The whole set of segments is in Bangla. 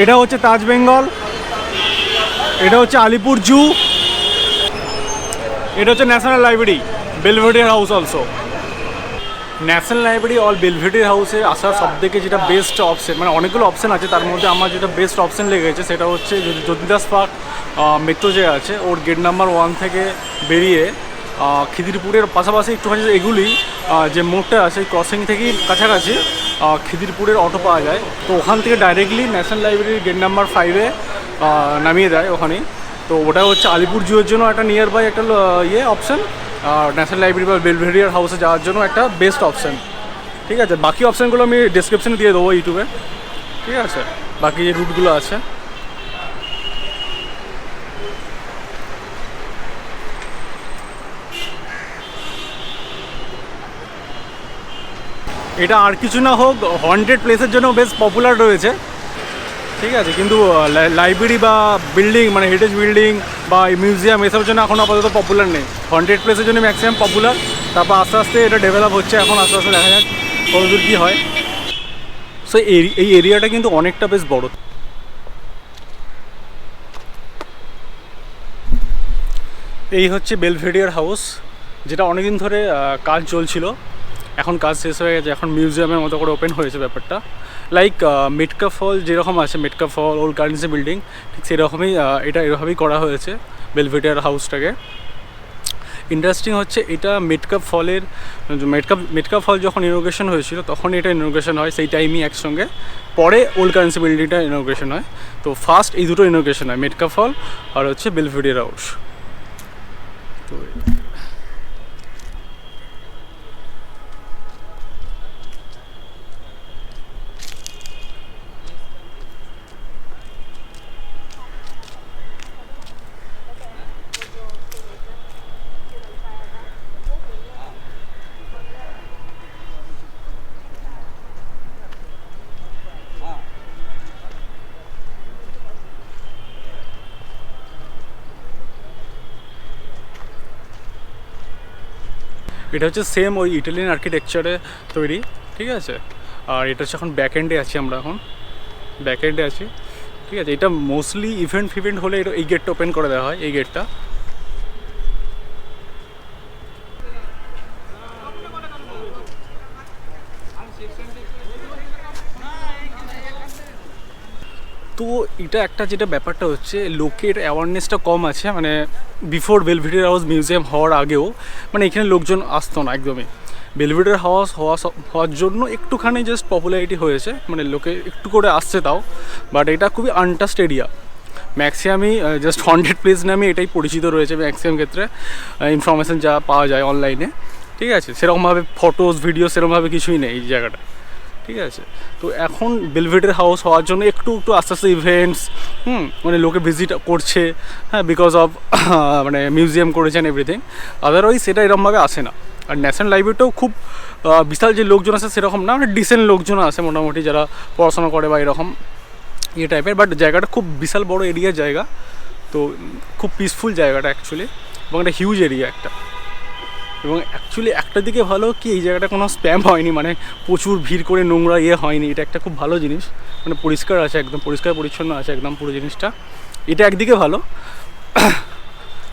এটা হচ্ছে তাজ বেঙ্গল, এটা হচ্ছে আলিপুর জু, এটা হচ্ছে national library, Belvedere house also. National library all Belvedere হাউসে আসার সবথেকে যেটা বেস্ট অপশন, মানে অনেকগুলো অপশন আছে, তার মধ্যে আমার যেটা বেস্ট অপশন লেগেছে সেটা হচ্ছে জ্যোতিদাস পার্ক মেট্রো যে আছে ওর গেট নাম্বার 1 থেকে বেরিয়ে খিদিরপুরের পাশাপাশি একটুখানি এগুলি যে মোড়টা আছে ক্রসিং থেকেই কাছাকাছি খিদিরপুরের অটো পাওয়া যায়। তো ওখান থেকে ডাইরেক্টলি ন্যাশনাল লাইব্রেরির গেট নাম্বার 5-এ নামিয়ে দেয় ওখানেই। তো ওটা হচ্ছে আলিপুর জুয়ের জন্য একটা নিয়ার বাই একটা অপশান, আর ন্যাশনাল লাইব্রেরি বা বেলভেডিয়ার হাউসে যাওয়ার জন্য একটা বেস্ট অপশান। ঠিক আছে, বাকি অপশানগুলো আমি ডিসক্রিপশানে দিয়ে দেবো ইউটিউবে। ঠিক আছে, বাকি যে রুটগুলো আছে। এটা আর কিছু না হোক হন্টেড প্লেসের জন্য বেশ পপুলার রয়েছে। ঠিক আছে, কিন্তু লাইব্রেরি বা বিল্ডিং মানে হেরিটেজ বিল্ডিং বা মিউজিয়াম এসবের জন্য এখন আপাতত পপুলার নেই। হন্টেড প্লেসের জন্য ম্যাক্সিমাম পপুলার, তারপর আস্তে আস্তে এটা ডেভেলপ হচ্ছে, এখন আস্তে আস্তে দেখা যাক কতদূর কী হয়। সো এই এরিয়াটা কিন্তু অনেকটা বেশ বড়। এই হচ্ছে বেলভেডিয়ার হাউস, যেটা অনেকদিন ধরে কাজ চলছিল, এখন কাজ শেষ হয়ে গেছে, এখন মিউজিয়ামের মতো করে ওপেন হয়েছে ব্যাপারটা। লাইক মেটকা ফল যেরকম আছে, মেটকা ফল ওল্ড কারেন্সি বিল্ডিং, ঠিক সেরকমই এটা এরকমই করা হয়েছে বেলভেডিয়ার হাউসটাকে। ইন্টারেস্টিং হচ্ছে এটা মেটকা ফলের মেটকা ফল যখন ইনোগ্রেশন হয়েছিল তখন এটা ইনোগ্রেশন হয় সেই টাইমই একসঙ্গে, পরে ওল্ড কারেন্সি বিল্ডিংটা ইনোগ্রেশন হয়। তো ফার্স্ট এই দুটো ইনোগ্রেশন হয়, মেটকা ফল আর হচ্ছে বেলভেডিয়ার হাউস। তো এটা হচ্ছে সেম ওই ইটালিয়ান আর্কিটেকচারে তৈরি। ঠিক আছে, আর এটা হচ্ছে এখন ব্যাক এন্ডে আছি আমরা, এখন ব্যাক এন্ডে আছি। ঠিক আছে, এটা মোস্টলি ইভেন্ট ফিভেন্ট হলে এটা এই গেটটা ওপেন করে দেওয়া হয়, এই গেটটা। তো এটা একটা যেটা ব্যাপারটা হচ্ছে লোকের অ্যাওয়ারনেসটা কম আছে, মানে বিফোর বেলভেডিয়ার হাউস মিউজিয়াম হওয়ার আগেও মানে এখানে লোকজন আসতো না একদমই। বেলভেডিয়ার হাউস হওয়ার জন্য একটুখানি জাস্ট পপুলারিটি হয়েছে, মানে লোকে একটু করে আসছে তাও। বাট এটা খুবই আনটাস্ট এরিয়া, ম্যাক্সিমামই জাস্ট হন্টেড প্লেস নামে এটাই পরিচিত রয়েছে ম্যাক্সিমাম ক্ষেত্রে, ইনফরমেশান যা পাওয়া যায় অনলাইনে। ঠিক আছে, সেরকমভাবে ফটোস ভিডিও সেরকমভাবে কিছুই নেই এই জায়গাটা। ঠিক আছে, তো এখন বেলভেডিয়ার হাউস হওয়ার জন্য একটু একটু আস্তে আস্তে ইভেন্টস মানে লোকে ভিজিট করছে, হ্যাঁ, বিকজ অফ মানে মিউজিয়াম করেছেন এভরিথিং। আদারওয়াইজ সেটা এরকমভাবে আসে না। আর ন্যাশনাল লাইব্রেরিটাও খুব বিশাল যে লোকজন আছে সেরকম না, মানে ডিসেন্ট লোকজন আছে মোটামুটি, যারা পড়াশোনা করে বা এরকম ইয়ে টাইপের। বাট জায়গাটা খুব বিশাল বড় এরিয়ার জায়গা, তো খুব পিসফুল জায়গাটা অ্যাকচুয়ালি, এবং একটা হিউজ এরিয়া একটা। এবং অ্যাকচুয়ালি একটা দিকে ভালো কি এই জায়গাটা কোনো স্প্যাম হয়নি, মানে প্রচুর ভিড় করে নোংরা হয়নি, এটা একটা খুব ভালো জিনিস। মানে পরিষ্কার আছে, একদম পরিষ্কার পরিচ্ছন্ন আছে একদম পুরো জিনিসটা, এটা একদিকে ভালো।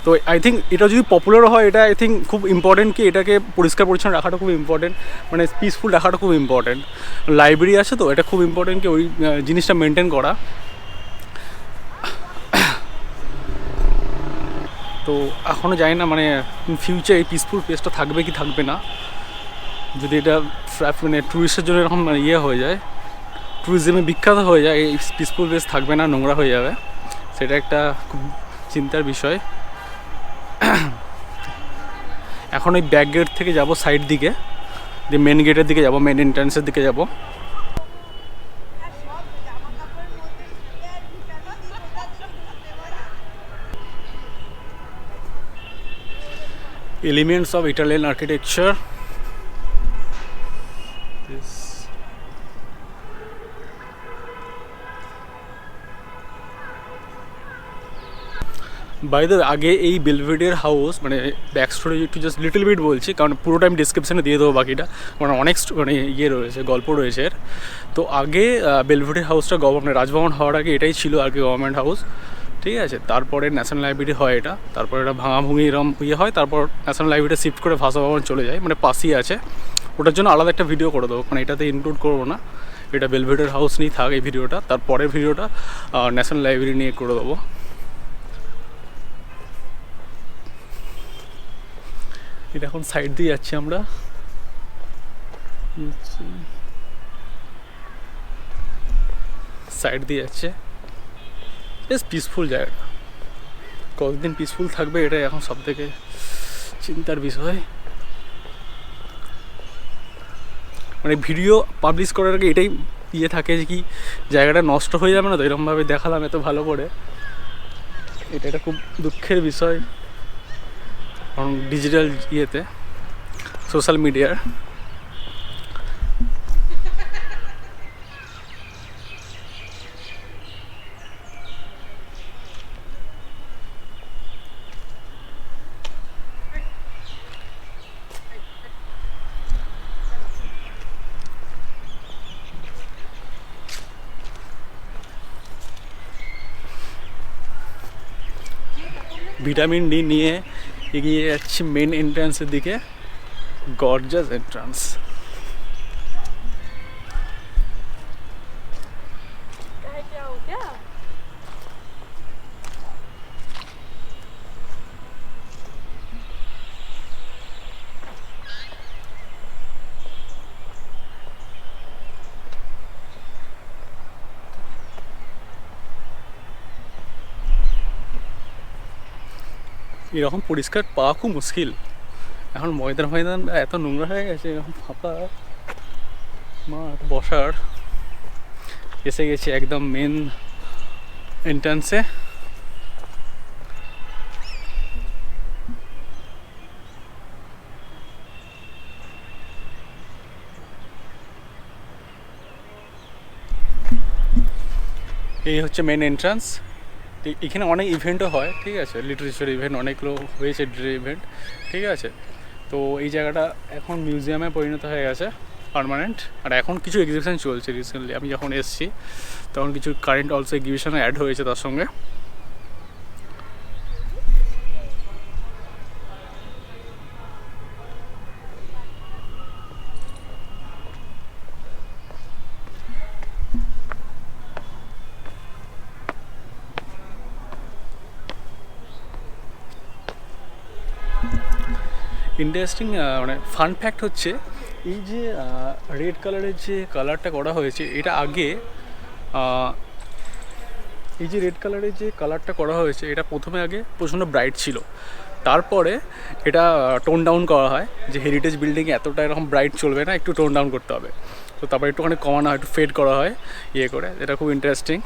তো আই থিঙ্ক এটা যদি পপুলার হয়, এটা আই থিঙ্ক খুব ইম্পর্টেন্ট কি এটাকে পরিষ্কার পরিচ্ছন্ন রাখাটা খুব ইম্পর্টেন্ট, মানে পিসফুল রাখাটা খুব ইম্পর্টেন্ট। লাইব্রেরি আছে তো এটা খুব ইম্পর্টেন্ট কি ওই জিনিসটা মেনটেন করা। তো এখনও জানি না মানে ইন ফিউচার এই পিসফুল প্লেসটা থাকবে কি থাকবে না, যদি এটা মানে ট্যুরিস্টের জন্য এরকম মানে হয়ে যায়, ট্যুরিজমে বিখ্যাত হয়ে যায়, এই পিসফুল প্লেস থাকবে না, নোংরা হয়ে যাবে, সেটা একটা খুব চিন্তার বিষয়। এখন ওই ব্যাক গেট থেকে যাব সাইড দিকে, যে মেন গেটের দিকে যাব, মেন এন্ট্রান্সের দিকে যাব। Elements of Italian architecture. This by the আগে এই বেলভেডিয়ার হাউস মানে ব্যাক স্টোরি একটু জাস্ট লিটল বিট বলছি, কারণ পুরো টাইম ডিসক্রিপশানে দিয়ে দেবো বাকিটা, কারণ অনেক মানে রয়েছে, গল্প রয়েছে এর। তো আগে বেলভেডার হাউসটা রাজভবন হওয়ার আগে এটাই ছিল আর কি গভর্নমেন্ট হাউস, ঠিক আছে। তারপরে ন্যাশনাল লাইব্রেরি হয় এটা, তারপরে এটা ভাঙাভুঙি এরম হয়, তারপর ন্যাশনাল লাইব্রেরিটা শিফট করে ভাষা ভবন চলে যায়, মানে পাশেই আছে। ওটার জন্য আলাদা একটা ভিডিও করে দেবো, মানে এটাতে ইনক্লুড করবো না, এটা বেলভেডার হাউস নিয়ে থাক এই ভিডিওটা। তারপরের ভিডিওটা ন্যাশনাল লাইব্রেরি নিয়ে করে দেবো। এটা এখন সাইড দিয়ে যাচ্ছি আমরা, সাইড দিয়ে যাচ্ছে, বেশ পিসফুল জায়গাটা। কতদিন পিসফুল থাকবে এটাই এখন সব থেকে চিন্তার বিষয়। মানে ভিডিও পাবলিশ করার আগে এটাই থাকে যে কি জায়গাটা নষ্ট হয়ে যাবে না তো, এরকমভাবে দেখালাম এত ভালো করে। এটা খুব দুঃখের বিষয়, কারণ ডিজিটাল সোশ্যাল মিডিয়ার ভিটামিন ডি নিয়ে এগিয়ে যাচ্ছি মেন এন্ট্রান্সের দিকে। Gorgeous entrance. এরকম পরিষ্কার পাওয়া খুব মুশকিল এখন, ময়দান এত নোংরা হয়ে গেছে। এরকম ফাঁকা মাঠ বসার, এসে গেছি একদম মেন এন্ট্রান্সে। এই হচ্ছে মেন এন্ট্রান্স। এখানে অনেক ইভেন্টও হয়, ঠিক আছে, লিটারেচার ইভেন্ট অনেকগুলো হয়েছে, ইভেন্ট, ঠিক আছে। তো এই জায়গাটা এখন মিউজিয়ামে পরিণত হয়ে গেছে পার্মানেন্ট। আর এখন কিছু এক্সিবিশন চলছে রিসেন্টলি, আমি যখন এসেছি তখন কিছু কারেন্ট অলসো এক্সিবিশনে অ্যাড হয়েছে তার সঙ্গে। ইন্টারেস্টিং মানে ফান ফ্যাক্ট হচ্ছে, এই যে রেড কালারের যে কালারটা করা হয়েছে, এটা আগে এই যে রেড কালারের যে কালারটা করা হয়েছে এটা প্রথমে আগে প্রচণ্ড ব্রাইট ছিল, তারপরে এটা টোন ডাউন করা হয় যে হেরিটেজ বিল্ডিংয়ে এতটা এরকম ব্রাইট চলবে না, একটু টোন ডাউন করতে হবে। তো তারপরে একটুখানি কমানো হয়, একটু ফেড করা হয় করে। এটা খুব ইন্টারেস্টিং।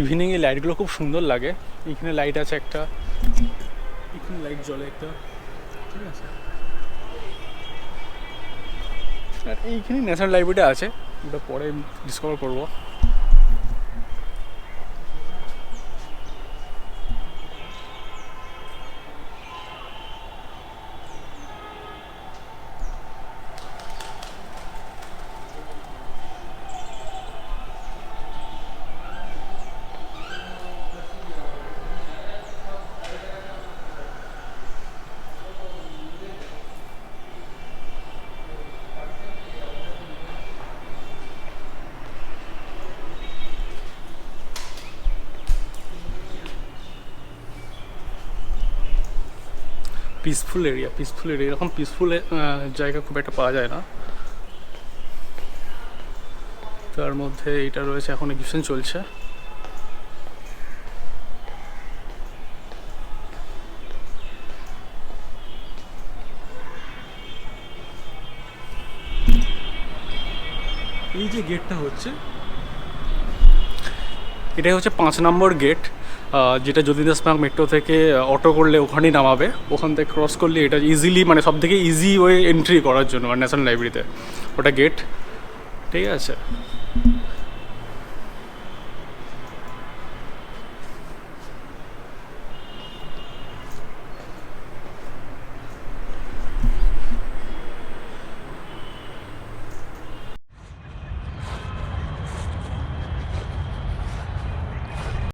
ইভিনিংয়ে লাইটগুলো খুব সুন্দর লাগে। এখানে লাইট আছে একটা, এখানে লাইট জ্বলে একটা, ঠিক আছে। আর এইখানেই ন্যাশনাল লাইব্রেরিটা আছে, ওটা পরে ডিসকভার করবো। পিসফুল এরিয়া এরকম পিসফুল জায়গা খুব একটা পাওয়া যায় না। তার মধ্যে এটা রয়েছে, এখন এক্সিবিশন চলছে। এই যে গেটটা হচ্ছে, এটাই হচ্ছে 5 নম্বর গেট, যেটা যতীন্দ্র স্মারক মেট্রো থেকে অটো করলে ওখানেই নামাবে। ওখান থেকে ক্রস করলে এটা ইজিলি মানে সব থেকে ইজি ওয়ে এন্ট্রি করার জন্য মানে ন্যাশনাল লাইব্রেরিতে ওটা গেট, ঠিক আছে।